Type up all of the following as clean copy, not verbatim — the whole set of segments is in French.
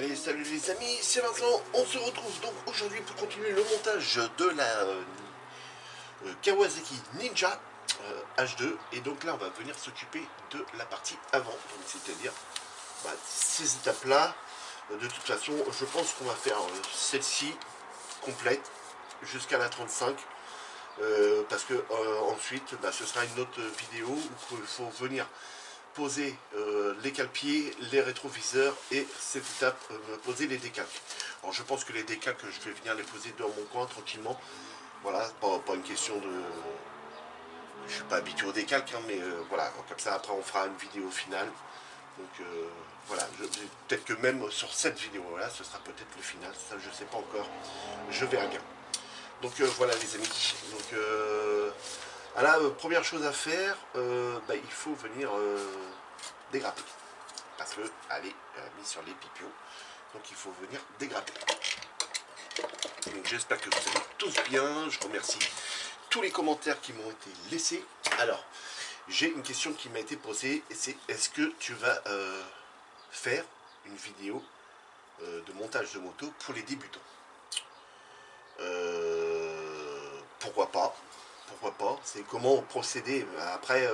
Allez, salut les amis, c'est Vincent. On se retrouve donc aujourd'hui pour continuer le montage de la Kawasaki Ninja H2. Et donc là, on va venir s'occuper de la partie avant, c'est-à-dire ces étapes-là. De toute façon, je pense qu'on va faire celle-ci complète jusqu'à la 35. Parce que ensuite, ce sera une autre vidéo où il faut venir poser les cale-pieds, les rétroviseurs et cette étape poser les décalques. Alors je pense que les décalques, je vais venir les poser dans mon coin tranquillement. Voilà, pas une question de... Je suis pas habitué aux décalques, hein, mais voilà, comme ça après on fera une vidéo finale. Donc voilà, peut-être que même sur cette vidéo-là, ce sera peut-être le final, ça je sais pas encore, je verrai bien. Donc voilà les amis, donc première chose à faire, il faut venir dégrapper. Parce que, allez, mis sur les pipios, donc il faut venir dégrapper. Donc j'espère que vous allez tous bien, je remercie tous les commentaires qui m'ont été laissés. Alors, j'ai une question qui m'a été posée, c'est est-ce que tu vas faire une vidéo de montage de moto pour les débutants? Pourquoi pas? Pourquoi pas? C'est comment procéder. Après,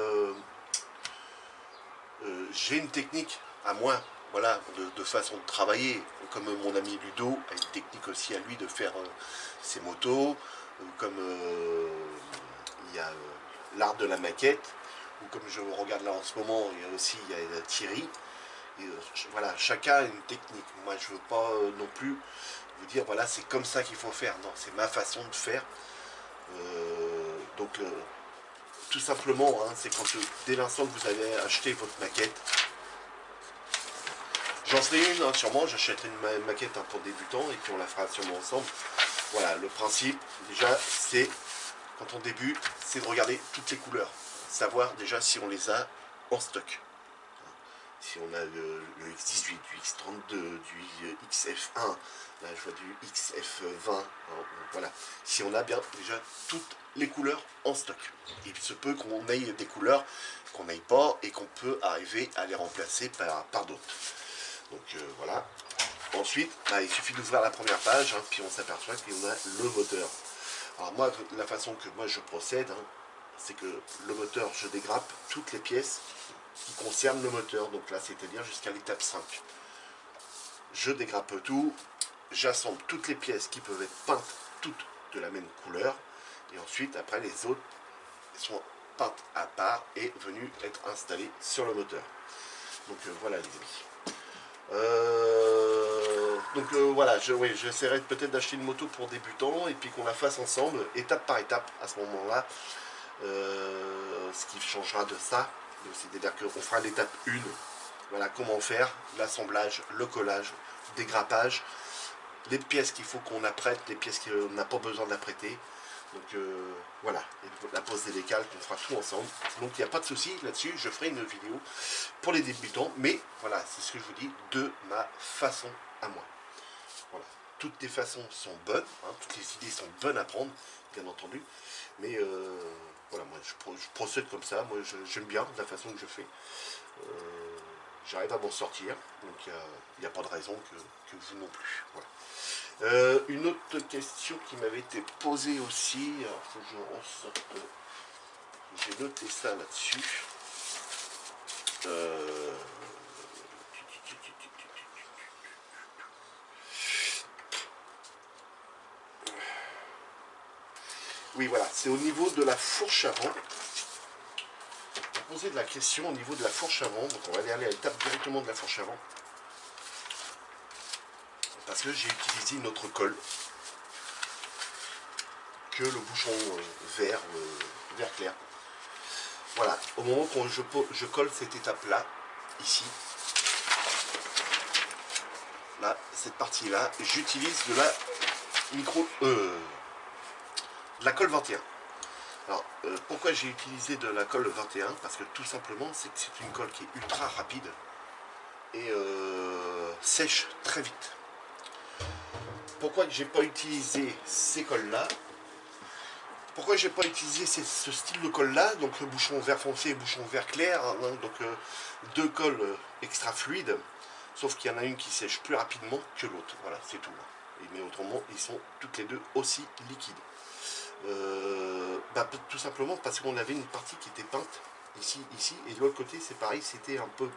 j'ai une technique à moi, voilà, de façon de travailler, comme mon ami Ludo a une technique aussi à lui de faire ses motos, comme il y a l'art de la maquette, ou comme je regarde là en ce moment, il y a aussi Thierry. Et, voilà, chacun a une technique. Moi, je veux pas non plus vous dire voilà, c'est comme ça qu'il faut faire. Non, c'est ma façon de faire. Donc tout simplement, hein, c'est quand dès l'instant que vous avez acheté votre maquette, j'en ferai une, hein, sûrement, j'achèterai une maquette pour débutants et puis on la fera sûrement ensemble. Voilà, le principe, déjà, c'est, quand on débute, c'est de regarder toutes les couleurs, savoir déjà si on les a en stock. Si on a le X18, du X32, du XF1, là je vois du XF20, voilà. Si on a bien déjà toutes les couleurs en stock. Il se peut qu'on ait des couleurs qu'on n'aille pas et qu'on peut arriver à les remplacer par d'autres. Donc voilà. Ensuite, il suffit d'ouvrir la première page, hein, puis on s'aperçoit qu'on a le moteur. Alors moi, la façon que moi je procède, hein, c'est que le moteur, je dégrappe toutes les pièces qui concernent le moteur, donc là c'est-à-dire jusqu'à l'étape 5. Je dégrappe tout, j'assemble toutes les pièces qui peuvent être peintes toutes de la même couleur, et ensuite après les autres sont peintes à part et venues être installées sur le moteur. Donc voilà les amis. Voilà, j'essaierai peut-être d'acheter une moto pour débutants et puis qu'on la fasse ensemble, étape par étape à ce moment-là. Ce qui changera de ça, c'est-à-dire qu'on fera l'étape 1, voilà comment faire, l'assemblage, le collage, dégrappage, les pièces qu'il faut qu'on apprête, les pièces qu'on n'a pas besoin d'apprêter. Donc voilà, et la pose des décals, on fera tout ensemble. Donc il n'y a pas de souci là-dessus, je ferai une vidéo pour les débutants, mais voilà, c'est ce que je vous dis, de ma façon à moi. Voilà, toutes les façons sont bonnes, hein, toutes les idées sont bonnes à prendre, bien entendu, mais voilà, moi je procède comme ça, moi j'aime bien la façon que je fais. J'arrive à m'en sortir, donc il n'y a pas de raison que vous non plus. Voilà. Une autre question qui m'avait été posée aussi, alors faut que je ressorte, j'ai noté ça là-dessus. Oui, voilà, c'est au niveau de la fourche avant. Poser de la question au niveau de la fourche avant, donc on va aller à l'étape directement de la fourche avant, parce que j'ai utilisé une autre colle que le bouchon vert clair. Voilà, au moment où je colle cette étape là, ici, là, cette partie là, j'utilise de la de la colle 21. Alors, pourquoi j'ai utilisé de la colle 21? Parce que tout simplement, c'est que c'est une colle qui est ultra rapide et sèche très vite. Pourquoi j'ai pas utilisé ces colles-là? Pourquoi j'ai pas utilisé ce style de colle-là? Donc le bouchon vert foncé et bouchon vert clair, hein, donc deux colles extra fluides. sauf qu'il y en a une qui sèche plus rapidement que l'autre, voilà, c'est tout. Mais autrement, ils sont toutes les deux aussi liquides. Tout simplement parce qu'on avait une partie qui était peinte, ici, et de l'autre côté, c'est pareil, c'était un peu,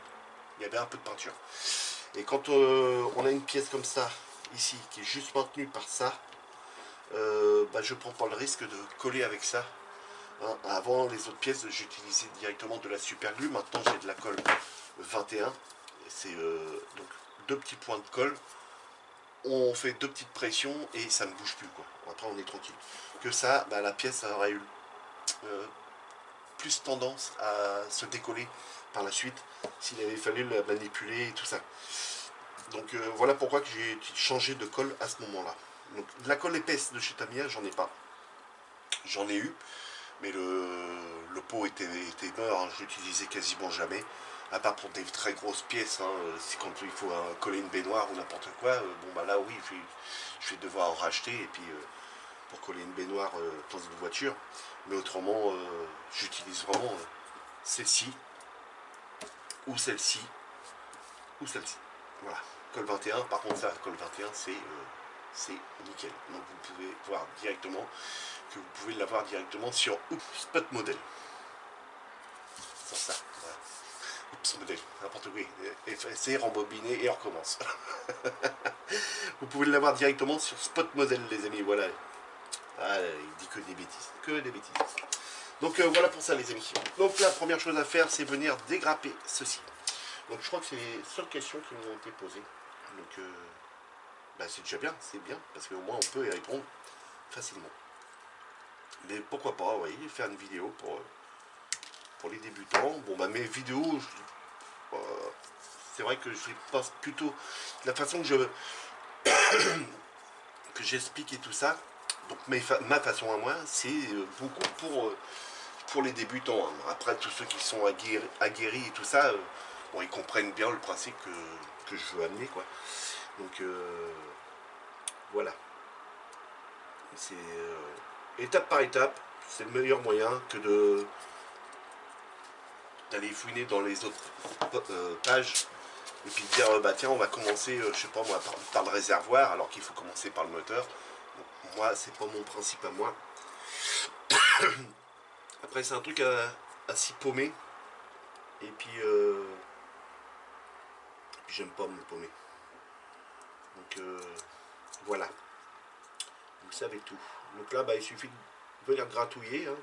il y avait un peu de peinture. Et quand on a une pièce comme ça, ici, qui est juste maintenue par ça, je prends pas le risque de coller avec ça. Hein. Avant, les autres pièces, j'utilisais directement de la super glue. Maintenant, j'ai de la colle 21. C'est donc 2 petits points de colle. On fait 2 petites pressions et ça ne bouge plus, quoi. Après, on est tranquille. Que ça, la pièce aurait eu plus tendance à se décoller par la suite s'il avait fallu la manipuler et tout ça. Donc voilà pourquoi que j'ai changé de colle à ce moment-là. Donc la colle épaisse de chez Tamiya, j'en ai pas. J'en ai eu, mais le pot était mort, hein, je l'utilisais quasiment jamais. À part pour des très grosses pièces, hein, si quand il faut coller une baignoire ou n'importe quoi, là oui, je vais devoir en racheter, et puis pour coller une baignoire dans une voiture. Mais autrement, j'utilise vraiment celle-ci, ou celle-ci, ou celle-ci. Voilà, colle 21, par contre ça, colle 21, c'est nickel. Donc vous pouvez voir directement, que vous pouvez l'avoir directement sur Spot Model. Sur ça, voilà. Oups, modèle, n'importe quoi. Effacer, rembobiner et on recommence. Vous pouvez l'avoir directement sur Spot Model, les amis, voilà. Ah, il dit que des bêtises, que des bêtises. Donc voilà pour ça, les amis. Donc la première chose à faire, c'est venir dégrapper ceci. Donc je crois que c'est les seules questions qui m'ont été posées. Donc c'est déjà bien, c'est bien, parce qu'au moins on peut y répondre facilement. Mais pourquoi pas, vous voyez, faire une vidéo pour les débutants. Bon, mes vidéos, c'est vrai que je les passe plutôt la façon que j'explique et tout ça. Donc ma façon à moi, c'est beaucoup pour les débutants. Hein. Après, tous ceux qui sont aguerris et tout ça, ils comprennent bien le principe que je veux amener, quoi. Donc voilà. C'est étape par étape, c'est le meilleur moyen que d'aller fouiner dans les autres pages et puis de dire tiens, on va commencer je sais pas moi par le réservoir alors qu'il faut commencer par le moteur. Donc, moi c'est pas mon principe à moi. Après c'est un truc à s'y paumer, et puis j'aime pas me paumer. Donc voilà, vous savez tout. Donc là il suffit de venir gratouiller, hein.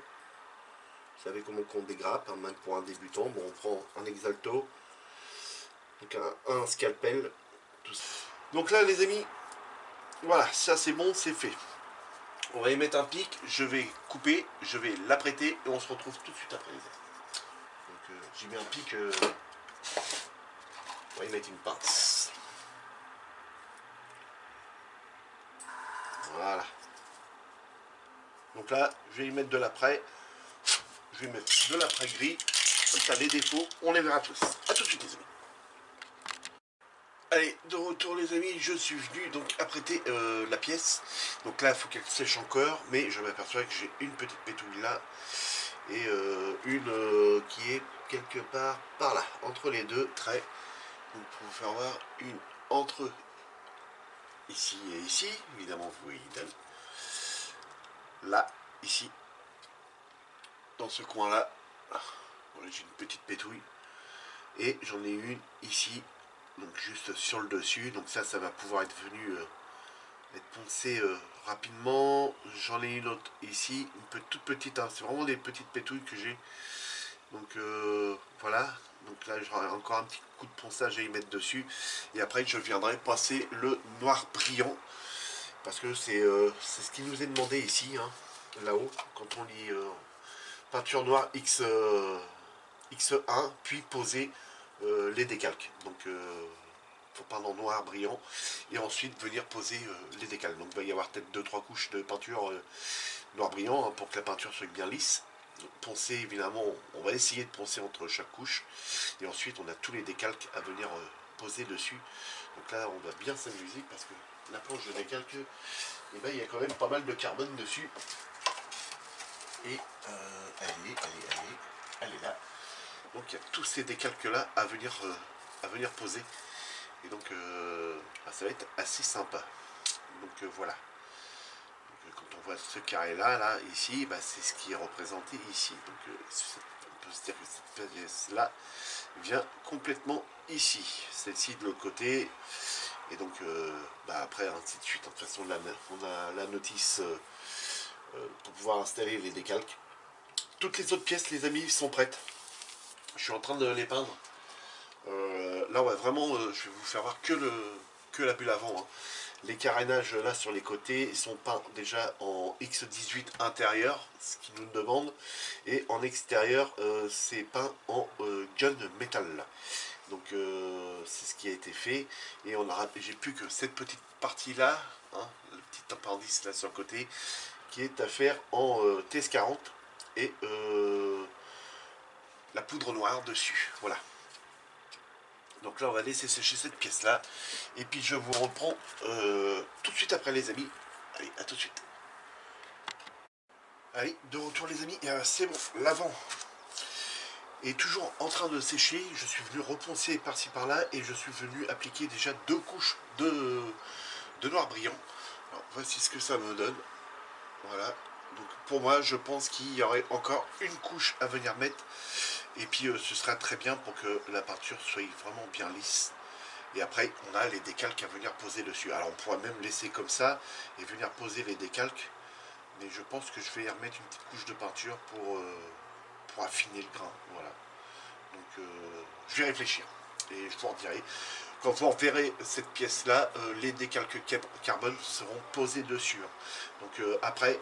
Vous savez comment on dégrappe, hein, même pour un débutant. Bon, on prend un Exalto, donc un scalpel, tout ça. Donc là les amis, voilà, ça c'est bon, c'est fait. On va y mettre un pic, je vais couper, je vais l'apprêter et on se retrouve tout de suite après les amis. Donc j'y mets un pic, on va y mettre une pince. Voilà. Donc là, je vais y mettre de l'après. Je vais mettre de l'après gris. Comme ça, les défauts, on les verra tous. A tout de suite les amis. Allez, de retour les amis, je suis venu donc apprêter la pièce. Donc là, il faut qu'elle sèche encore, mais je m'aperçois que j'ai une petite pétouille là et une qui est quelque part par là, entre les deux traits. Donc pour vous faire voir, une entre ici et ici, évidemment vous voyez là, ici, dans ce coin là, voilà, j'ai une petite pétouille et j'en ai une ici. Donc juste sur le dessus, donc ça va pouvoir être venu être poncé rapidement. J'en ai une autre ici, toute petite, hein. C'est vraiment des petites pétouilles que j'ai. Donc voilà, donc là j'aurai encore un petit coup de ponçage à y mettre dessus. Et après je viendrai passer le noir brillant, parce que c'est ce qui nous est demandé ici, hein, là-haut, quand on lit peinture noire X1, puis poser les décalques. Donc faut peindre en noir brillant et ensuite venir poser les décalques. Donc il va y avoir peut-être 2-3 couches de peinture noir brillant, hein, pour que la peinture soit bien lisse. Donc, poncer, évidemment, on va essayer de poncer entre chaque couche, et ensuite on a tous les décalques à venir poser dessus. Donc là on va bien s'amuser, parce que la planche de décalque, il y a quand même pas mal de carbone dessus. Et elle est là. Donc il y a tous ces décalques là à venir poser. Et donc ça va être assez sympa. Donc voilà. Donc, quand on voit ce carré là, ici, bah, c'est ce qui est représenté ici. Donc on peut se dire que cette pièce là vient complètement ici. Celle-ci de l'autre côté. Et donc bah, après ainsi de suite. De toute façon on a la notice pour pouvoir installer les décalques. Toutes les autres pièces, les amis, sont prêtes. Je suis en train de les peindre. Là, ouais, vraiment, je vais vous faire voir que la bulle avant. Hein. Les carénages là sur les côtés sont peints déjà en X18 intérieur, ce qu'ils nous demandent. Et en extérieur, c'est peint en gun metal. Donc c'est ce qui a été fait. Et j'ai plus que cette petite partie là, hein, le petit appendice là sur le côté, qui est à faire en TS40 et la poudre noire dessus. Voilà. Donc là on va laisser sécher cette pièce là. Et puis je vous reprends tout de suite après les amis. Allez, à tout de suite. Allez, de retour les amis. C'est bon, l'avant est toujours en train de sécher. Je suis venu reponcer par-ci par-là et je suis venu appliquer déjà 2 couches de noir brillant. Alors voici ce que ça me donne. Voilà. Donc pour moi je pense qu'il y aurait encore une couche à venir mettre. Et puis ce sera très bien pour que la peinture soit vraiment bien lisse. Et après on a les décalques à venir poser dessus. Alors on pourra même laisser comme ça et venir poser les décalques. Mais je pense que je vais y remettre une petite couche de peinture pour affiner le grain. Voilà. Donc je vais réfléchir. Et je vous en dirai. Quand vous verrez cette pièce là, les décalques carbone seront posés dessus. Donc après,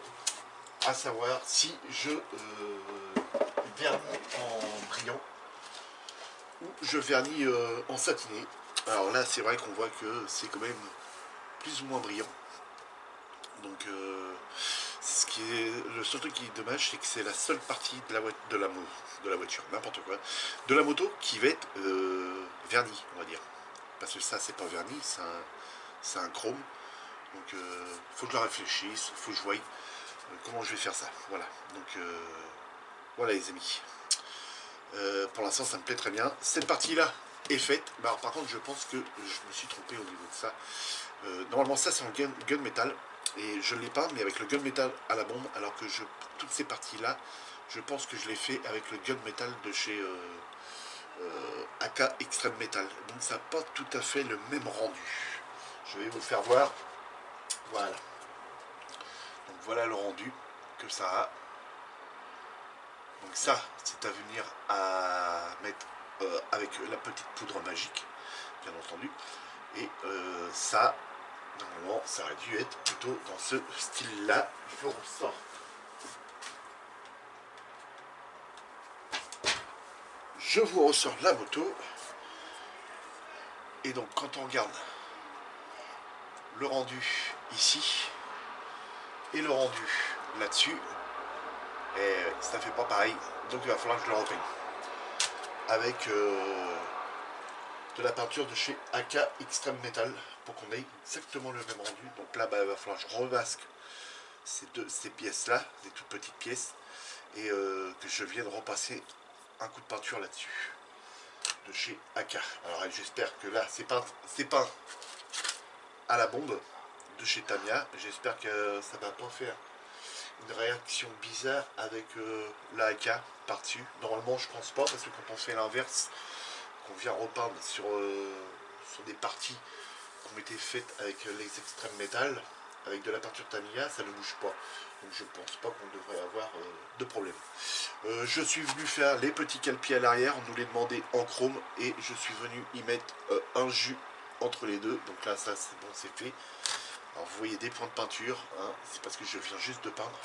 à savoir si je vernis en brillant ou je vernis en satiné. Alors là c'est vrai qu'on voit que c'est quand même plus ou moins brillant. Donc ce qui est le seul truc qui est dommage, c'est que c'est la seule partie de la voiture, n'importe quoi, de la moto qui va être vernie, on va dire. Parce que ça c'est pas verni, c'est un chrome. Donc faut que je la réfléchisse, faut que je voie comment je vais faire ça. Voilà. Donc voilà les amis. Pour l'instant ça me plaît très bien. Cette partie là est faite. Bah, alors, par contre je pense que je me suis trompé au niveau de ça. Normalement ça c'est en gun metal. Et je l'ai peint mais avec le gun metal à la bombe. Alors que toutes ces parties là, je pense que je l'ai fait avec le gun metal de chez AK Extreme Metal. Donc ça n'a pas tout à fait le même rendu. Je vais vous le faire voir. Voilà. Donc voilà le rendu que ça a. Donc ça, c'est à venir à mettre avec la petite poudre magique, bien entendu. Et ça, normalement, ça aurait dû être plutôt dans ce style-là. Je ressors. Je vous ressors la moto. Et donc, quand on regarde le rendu ici et le rendu là-dessus, et ça fait pas pareil. Donc, il va falloir que je le repeigne avec de la peinture de chez AK Extreme Metal pour qu'on ait exactement le même rendu. Donc là, bah, il va falloir que je remasque ces pièces-là, des toutes petites pièces, et que je vienne repasser un coup de peinture là-dessus de chez AK. Alors j'espère que là c'est peint à la bombe de chez Tamiya. J'espère que ça va pas faire une réaction bizarre avec la AK par-dessus. Normalement je pense pas, parce que quand on fait l'inverse, qu'on vient repeindre sur des parties qui ont été faites avec les extrêmes métal, avec de la peinture Tamiya, ça ne bouge pas. Donc je pense pas qu'on devrait avoir de problème. Je suis venu faire les petits calpiers à l'arrière, on nous les demandait en chrome et je suis venu y mettre un jus entre les deux. Donc là ça c'est bon, c'est fait. Alors vous voyez des points de peinture, hein, c'est parce que je viens juste de peindre.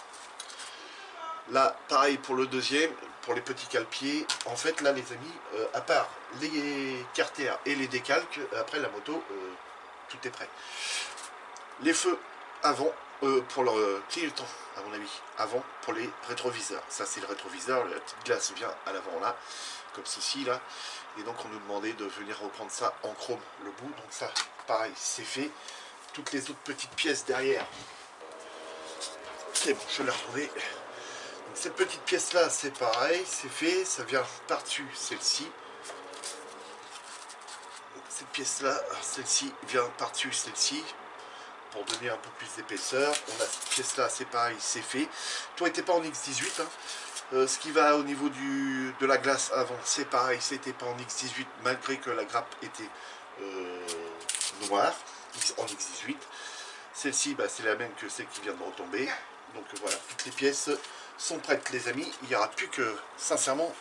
Là pareil pour le deuxième, pour les petits calpiers. En fait là les amis, à part les carters et les décalques, après la moto, tout est prêt. Les feux avant, pour le clignotant, à mon avis, avant pour les rétroviseurs. Ça c'est le rétroviseur, la petite glace vient à l'avant là, comme ceci là. Et donc on nous demandait de venir reprendre ça en chrome, le bout. Donc ça, pareil, c'est fait. Toutes les autres petites pièces derrière, c'est bon, je l'ai retrouvé. Donc cette petite pièce là, c'est pareil, c'est fait. Ça vient par-dessus celle-ci. cette pièce-là, celle-ci vient par-dessus celle-ci, pour donner un peu plus d'épaisseur. On a cette pièce-là, c'est pareil, c'est fait. Tout n'était pas en X18, hein. Ce qui va au niveau de la glace avant, c'est pareil, c'était pas en X18, malgré que la grappe était noire, en X18. Celle-ci, bah, c'est la même que celle qui vient de retomber. Donc voilà, toutes les pièces sont prêtes, les amis. Il n'y aura plus que, sincèrement,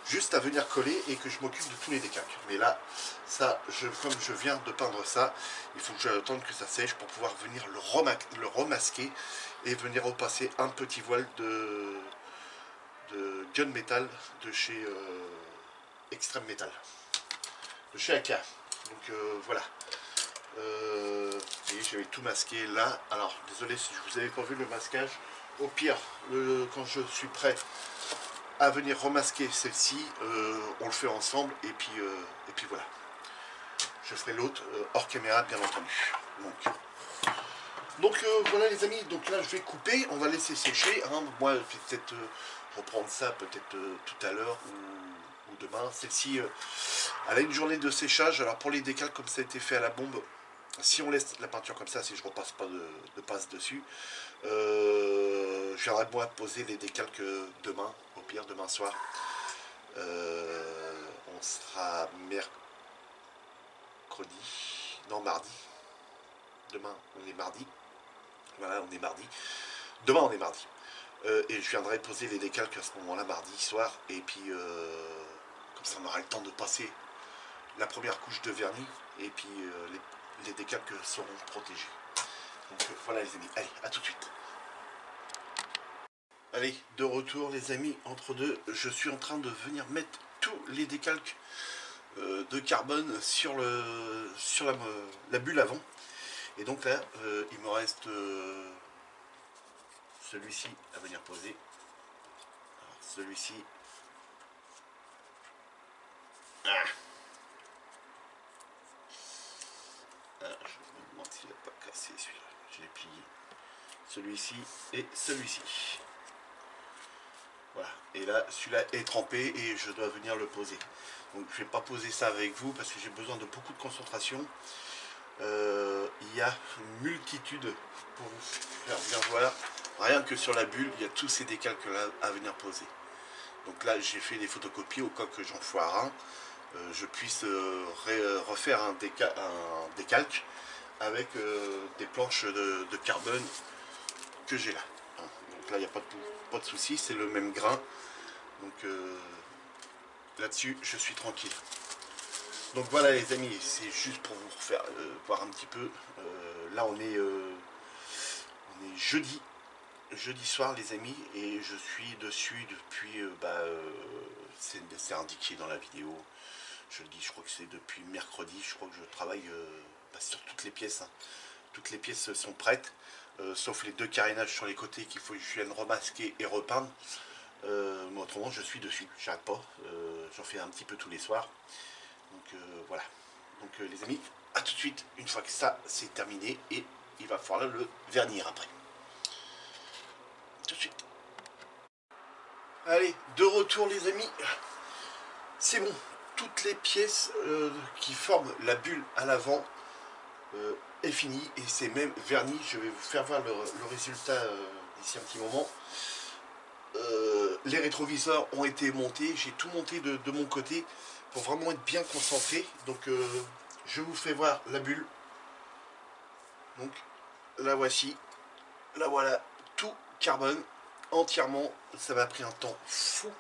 juste à venir coller et que je m'occupe de tous les décalques. Mais là, ça, comme je viens de peindre ça, il faut que j'attende que ça sèche pour pouvoir venir le remasquer et venir repasser un petit voile de gunmetal de chez Extreme Metal, de chez AK. Donc voilà. Et j'avais tout masqué là. Alors désolé si je vous avais pas vu le masquage. Au pire, quand je suis prêt à venir remasquer celle-ci, on le fait ensemble et puis voilà. Je ferai l'autre hors caméra bien entendu. Donc voilà les amis, donc là je vais couper, on va laisser sécher, hein. Moi je vais peut-être reprendre ça peut-être tout à l'heure ou demain. Celle-ci, elle a une journée de séchage. Alors pour les décals comme ça a été fait à la bombe, si on laisse la peinture comme ça, si je repasse pas de passe dessus, je viendrai moi poser les décalques demain, au pire demain soir. On sera mercredi, non mardi. Demain on est mardi. Voilà, on est mardi. Demain on est mardi. Et je viendrai poser les décalques à ce moment-là, mardi soir. Et puis comme ça on aura le temps de passer la première couche de vernis. Et puis les décalques seront protégés. Donc voilà les amis, allez, à tout de suite. Allez, de retour les amis, entre deux, je suis en train de venir mettre tous les décalques de carbone sur la bulle avant. Et donc là, il me reste celui-ci à venir poser. Celui-ci. Je me demande s'il n'a pas cassé celui-là. Je l'ai plié. Celui-ci et celui-ci. Voilà. Et là, celui-là est trempé et je dois venir le poser. Donc je ne vais pas poser ça avec vous parce que j'ai besoin de beaucoup de concentration. Il y a une multitude pour vous faire bien voir. Rien que sur la bulle, il y a tous ces décalques là à venir poser. Donc là, j'ai fait des photocopies au cas que j'en foire un. Je puisse refaire un décalque avec des planches de carbone que j'ai là. Donc là, il n'y a pas de souci, c'est le même grain. Donc là-dessus, je suis tranquille. Donc voilà les amis, c'est juste pour vous faire voir un petit peu. Là, on est jeudi soir les amis, et je suis dessus depuis, c'est indiqué dans la vidéo. Je le dis, je crois que c'est depuis mercredi, je crois que je travaille sur toutes les pièces. Hein. Toutes les pièces sont prêtes, sauf les deux carénages sur les côtés qu'il faut que je vienne remasquer et repeindre. Mais autrement, je suis dessus, j'arrête pas. J'en fais un petit peu tous les soirs. Donc voilà. Donc les amis, à tout de suite, une fois que ça c'est terminé, et il va falloir le vernir après. Tout de suite. Allez, de retour les amis. C'est bon. Toutes les pièces qui forment la bulle à l'avant est fini, et c'est même verni. Je vais vous faire voir le résultat d'ici un petit moment. Les rétroviseurs ont été montés, j'ai tout monté de mon côté pour vraiment être bien concentré. Donc je vous fais voir la bulle. Donc la voici, la voilà, tout carbone entièrement. Ça m'a pris un temps fou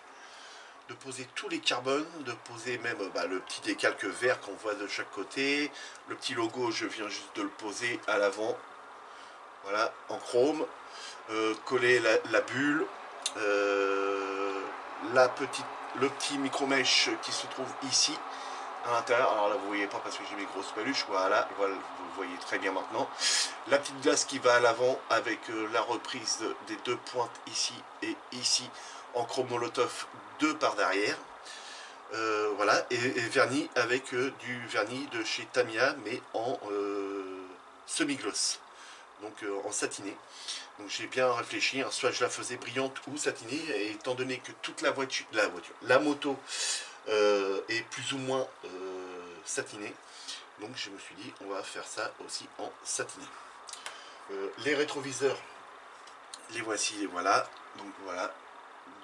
de poser tous les carbones, de poser même le petit décalque vert qu'on voit de chaque côté. Le petit logo, je viens juste de le poser à l'avant, voilà, en chrome. Coller la bulle, le petit micro-mèche qui se trouve ici à l'intérieur. Alors là vous voyez pas parce que j'ai mes grosses peluches, voilà, vous voyez très bien maintenant. La petite glace qui va à l'avant avec la reprise des deux pointes ici et ici en chrome molotov, deux par derrière. Voilà, et vernis avec du vernis de chez Tamiya, mais en semi-gloss, donc en satiné. Donc j'ai bien réfléchi, hein, soit je la faisais brillante ou satinée, et étant donné que toute la moto est plus ou moins satinée, Donc je me suis dit, on va faire ça aussi en satiné. Les rétroviseurs, les voici, les voilà. Donc voilà,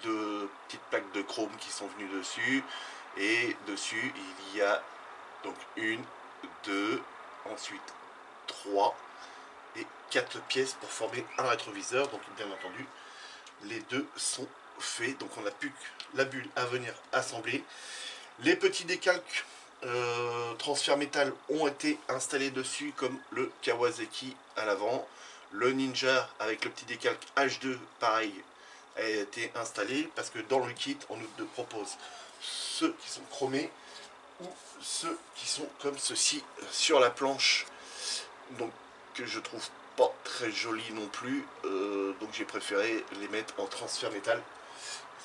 deux petites plaques de chrome qui sont venues dessus. Et dessus, il y a donc une, deux, ensuite trois et quatre pièces pour former un rétroviseur. Donc bien entendu, les deux sont faits. Donc on n'a plus que la bulle à venir assembler. Les petits décalques transfert métal ont été installés dessus, comme le Kawasaki à l'avant. Le Ninja avec le petit décalque H2 pareil a été installé, parce que dans le kit on nous propose ceux qui sont chromés ou ceux qui sont comme ceci sur la planche, donc que je trouve pas très joli non plus, donc j'ai préféré les mettre en transfert métal,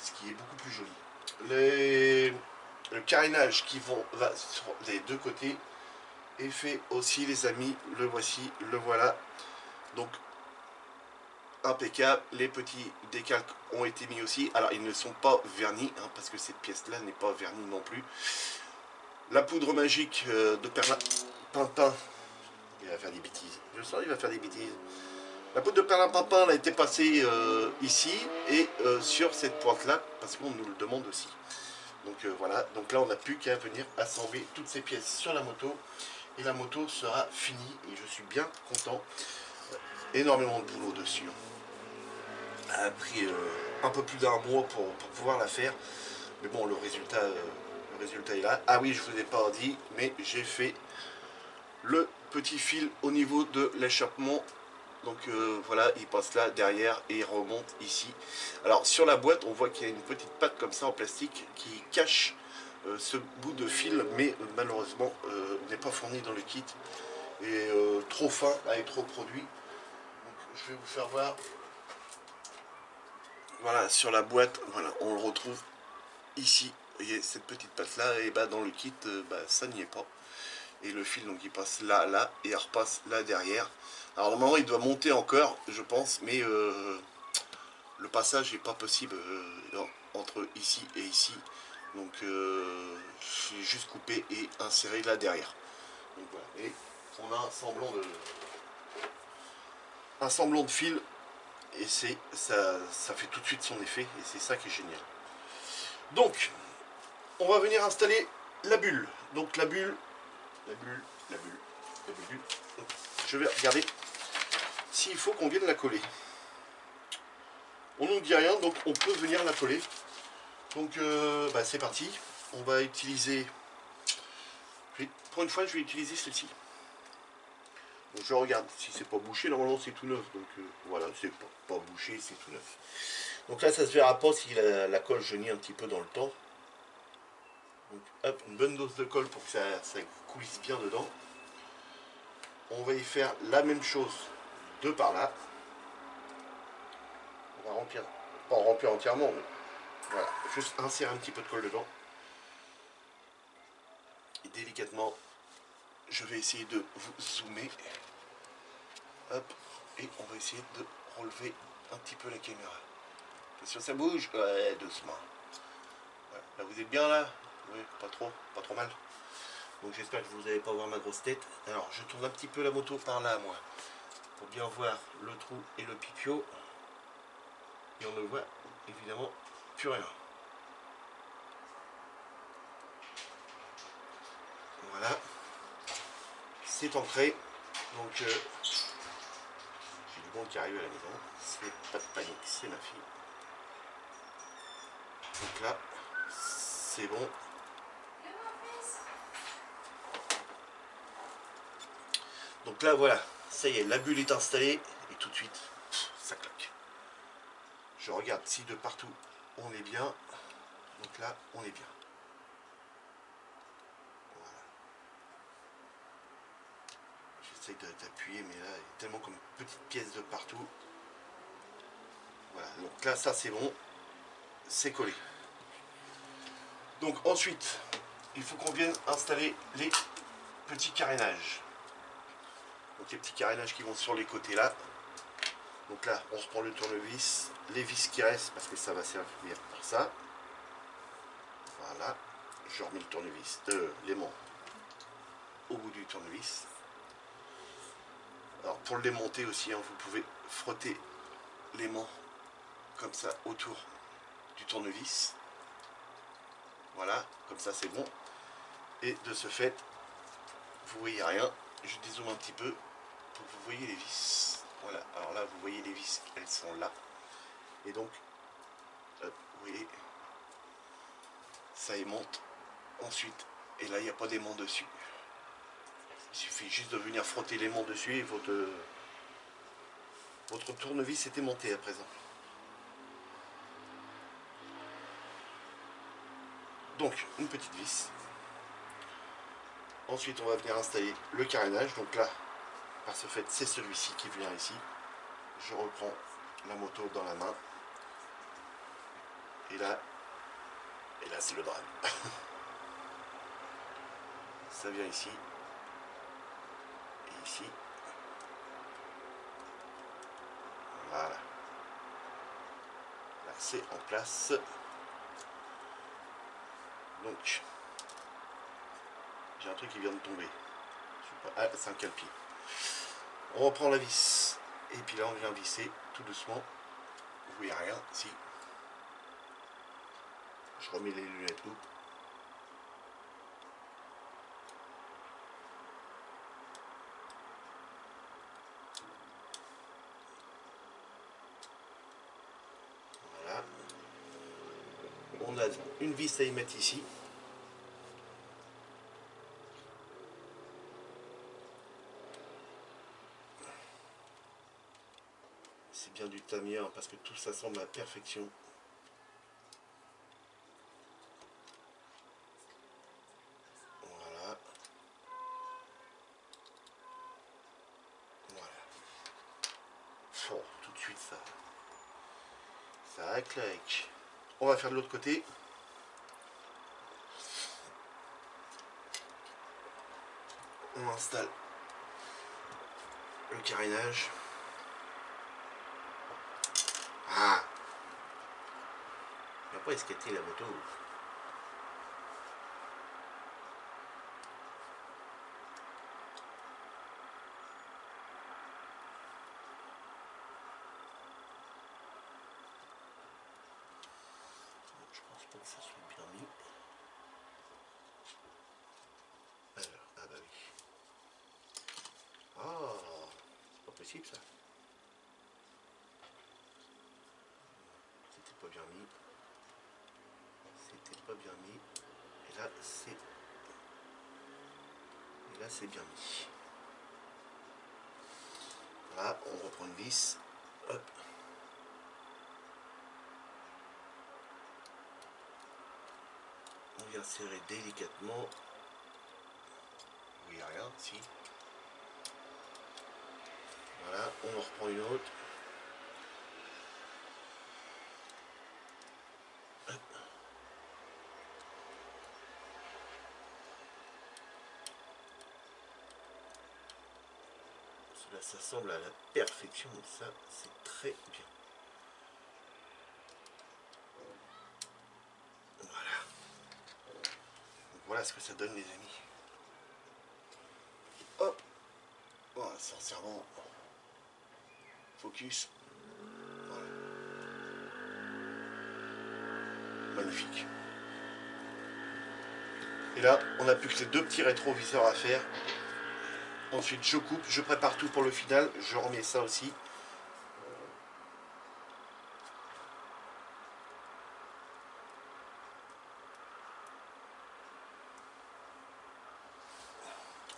ce qui est beaucoup plus joli. Le carénage qui va sur les deux côtés est fait aussi, les amis. Le voici, le voilà. Donc impeccable. Les petits décalques ont été mis aussi. Alors ils ne sont pas vernis, hein, parce que cette pièce là n'est pas vernie non plus. La poudre magique de perlimpinpin, il va faire des bêtises, je sens il va faire des bêtises. La poudre de perlimpinpin a été passée ici et sur cette pointe là, parce qu'on nous le demande aussi. Donc voilà, donc là on n'a plus qu'à venir assembler toutes ces pièces sur la moto, et la moto sera finie, et je suis bien content. Énormément de boulot dessus, ça a pris un peu plus d'un mois pour pouvoir la faire, mais bon, le résultat est là. Ah oui, je vous ai pas dit, mais j'ai fait le petit fil au niveau de l'échappement. Donc voilà, il passe là derrière et il remonte ici. Alors sur la boîte, on voit qu'il y a une petite patte comme ça en plastique qui cache ce bout de fil, mais malheureusement n'est pas fourni dans le kit, et trop fin avec trop produit. Donc je vais vous faire voir. Voilà, sur la boîte, voilà, on le retrouve ici. Vous voyez cette petite patte là, et bah dans le kit, ça n'y est pas. Et le fil, donc il passe là, là, et il repasse là derrière. Alors normalement il doit monter encore, je pense, mais le passage n'est pas possible entre ici et ici. Donc j'ai juste coupé et inséré là derrière. Donc voilà, et on a un semblant de fil, et ça fait tout de suite son effet, et c'est ça qui est génial. Donc on va venir installer la bulle. Donc la bulle. Je vais regarder s'il faut qu'on vienne la coller. On ne nous dit rien, donc on peut venir la coller. Donc c'est parti. On va utiliser... Pour une fois, je vais utiliser celle-ci. Donc je regarde si c'est pas bouché. Normalement c'est tout neuf. Donc voilà, c'est pas bouché, c'est tout neuf. Donc là ça se verra pas si la colle jaunit un petit peu dans le temps. Donc hop, une bonne dose de colle pour que ça coulisse bien dedans. On va y faire la même chose de par là. On va remplir, pas en remplir entièrement, mais voilà, juste insérer un petit peu de colle dedans. Et délicatement, je vais essayer de vous zoomer. Hop, et on va essayer de relever un petit peu la caméra. Attention, ça bouge. Ouais, doucement. Voilà. Là, vous êtes bien là? Oui, pas trop mal. Donc j'espère que vous n'allez pas voir ma grosse tête. Alors je tourne un petit peu la moto par là, moi, pour bien voir le trou et le pipio. Et on ne voit évidemment plus rien. Voilà. C'est ancré. Donc j'ai du monde qui arrive à la maison. C'est pas de panique, c'est ma fille. Donc là, c'est bon. Donc là voilà, ça y est, la bulle est installée, et tout de suite, ça claque. Je regarde si de partout on est bien. Donc là, on est bien. Voilà. J'essaye d'appuyer, mais là, il y a tellement comme petites pièces de partout. Voilà, donc là, ça c'est bon. C'est collé. Donc ensuite, il faut qu'on vienne installer les petits carénages. Donc les petits carénages qui vont sur les côtés là. Donc là, on reprend le tournevis, les vis qui restent, parce que ça va servir pour ça. Voilà, je remets le tournevis, l'aimant au bout du tournevis. Alors pour le démonter aussi, hein, vous pouvez frotter l'aimant comme ça autour du tournevis. Voilà, comme ça c'est bon. Et de ce fait, vous voyez rien. Je dézoome un petit peu pour que vous voyez les vis. Voilà, alors là vous voyez les vis, elles sont là. Et donc, vous voyez, ça aimonte ensuite. Et là il n'y a pas d'aimant dessus. Il suffit juste de venir frotter l'aimant dessus et votre tournevis est aimanté à présent. Donc une petite vis. Ensuite on va venir installer le carénage. Donc là, par ce fait, c'est celui-ci qui vient ici. Je reprends la moto dans la main. Et là c'est le drame. Ça vient ici. Et ici. Voilà. Là c'est en place. Donc j'ai un truc qui vient de tomber. Ah, c'est un calpi. On reprend la vis. Et puis là on vient visser tout doucement. Vous voyez rien, si. Je remets les lunettes loup. Voilà. On a une vis à y mettre ici. C'est bien du tamiya parce que tout ça semble à perfection. Voilà. Voilà. Oh, tout de suite ça claque. On va faire de l'autre côté. On installe le carénage. Ah, il va pas esquinter la moto. Je pense pas que ça soit bien mis. Alors, ah bah oui. Ah, c'est pas possible ça. C'était pas bien mis. C'était pas bien mis. Et là c'est bien mis. Là, on reprend une vis. Hop. On vient serrer délicatement. Il n'y a rien, si. Voilà, on en reprend une autre. Hop. Cela, ça semble à la perfection, ça, c'est très bien. Voilà. Donc, voilà ce que ça donne, les amis. Hop. Voilà, sincèrement. Focus. Voilà. Magnifique. Et là, on n'a plus que ces deux petits rétroviseurs à faire. Ensuite, je coupe, je prépare tout pour le final. Je remets ça aussi.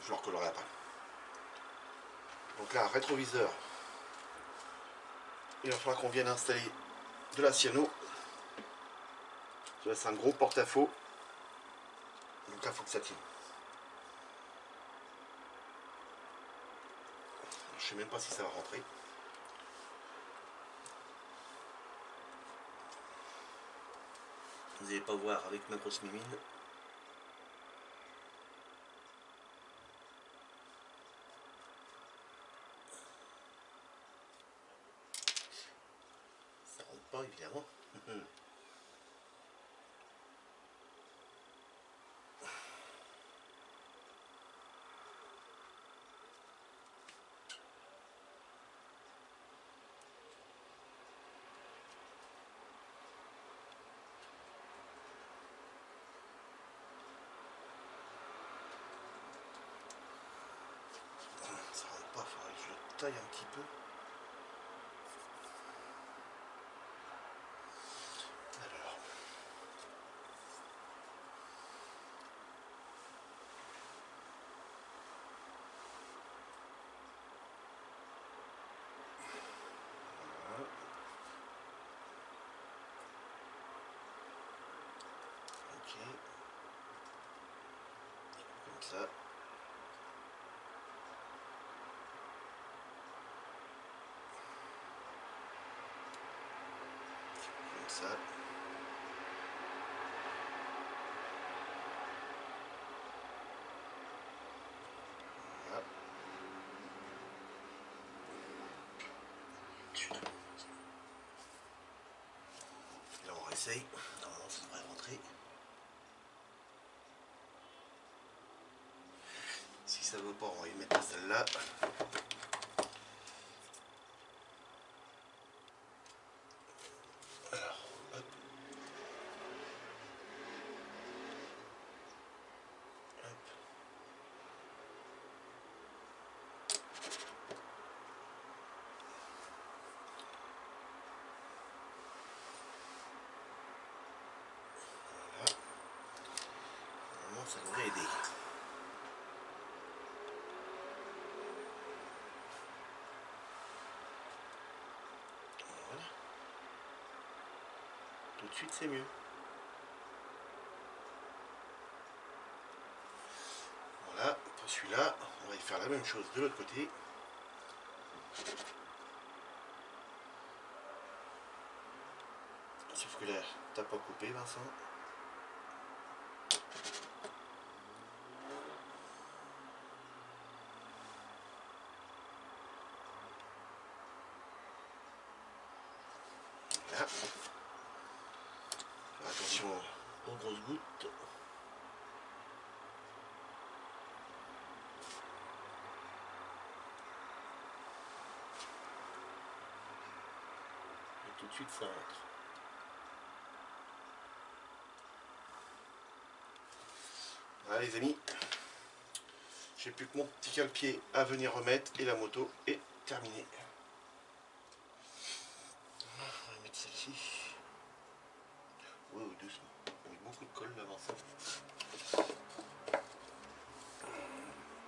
Je le recollerai après. Donc là, rétroviseur. Il va falloir qu'on vienne installer de la cyano. C'est un gros porte-à-faux. Donc là, il faut que ça tienne. Je ne sais même pas si ça va rentrer. Vous n'allez pas voir avec ma grosse mimine. Ça rentre pas évidemment. taille un petit peu. Alors. Voilà. Ok. Comme ça. Comme ça. Voilà. Là on réessaye. Normalement ça devrait rentrer. Si ça ne veut pas, on va y mettre celle-là. Alors, hop. Hop. Voilà. Normalement ça devrait aider. Voilà. Tout de suite c'est mieux. Voilà, pour celui-là, on va y faire la même chose de l'autre côté. Sauf que là, t'as pas coupé, Vincent. Voilà. Faire attention aux grosses gouttes. Et tout de suite, ça rentre. Voilà les amis, j'ai plus que mon petit cale-pied à venir remettre et la moto est terminée. On va mettre celle-ci. Ouais, doucement. On met beaucoup de colle là avant ça.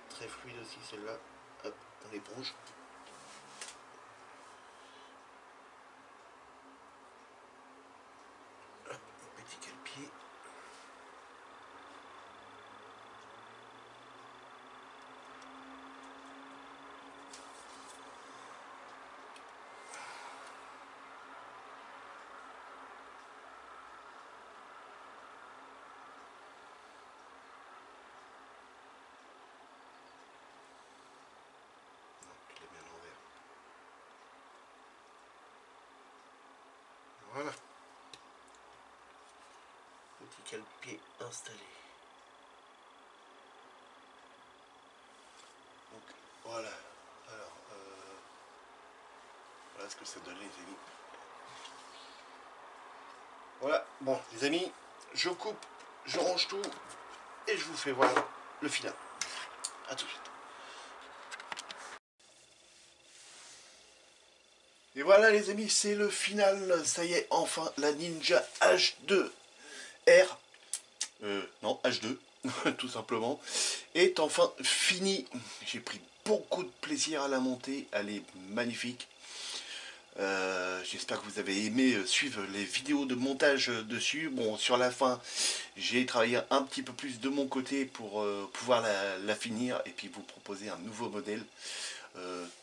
Très fluide aussi celle-là. Hop, on éponge. Hop, petit cale-pied. Voilà. Petit cale-pied installé. Donc voilà. Alors, voilà ce que ça donne les amis. Voilà, bon les amis, je coupe, je range tout et je vous fais voir le final. A tout de suite. Et voilà les amis, c'est le final. Ça y est, enfin, la Ninja H2R. Non, H2, tout simplement. Est enfin finie. J'ai pris beaucoup de plaisir à la monter. Elle est magnifique. J'espère que vous avez aimé suivre les vidéos de montage dessus. Bon, sur la fin, j'ai travaillé un petit peu plus de mon côté pour pouvoir la finir et puis vous proposer un nouveau modèle.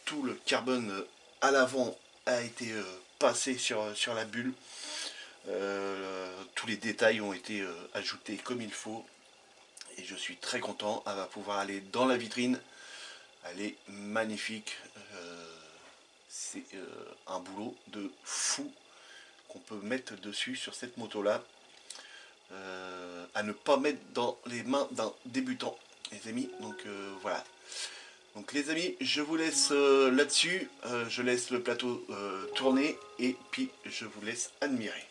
Tout le carbone à l'avant a été passé sur la bulle. Tous les détails ont été ajoutés comme il faut. Et je suis très content. Elle va pouvoir aller dans la vitrine. Elle est magnifique. C'est un boulot de fou qu'on peut mettre dessus sur cette moto là. À ne pas mettre dans les mains d'un débutant, les amis. Donc voilà. Donc les amis, je vous laisse là-dessus. Je laisse le plateau tourner et puis je vous laisse admirer.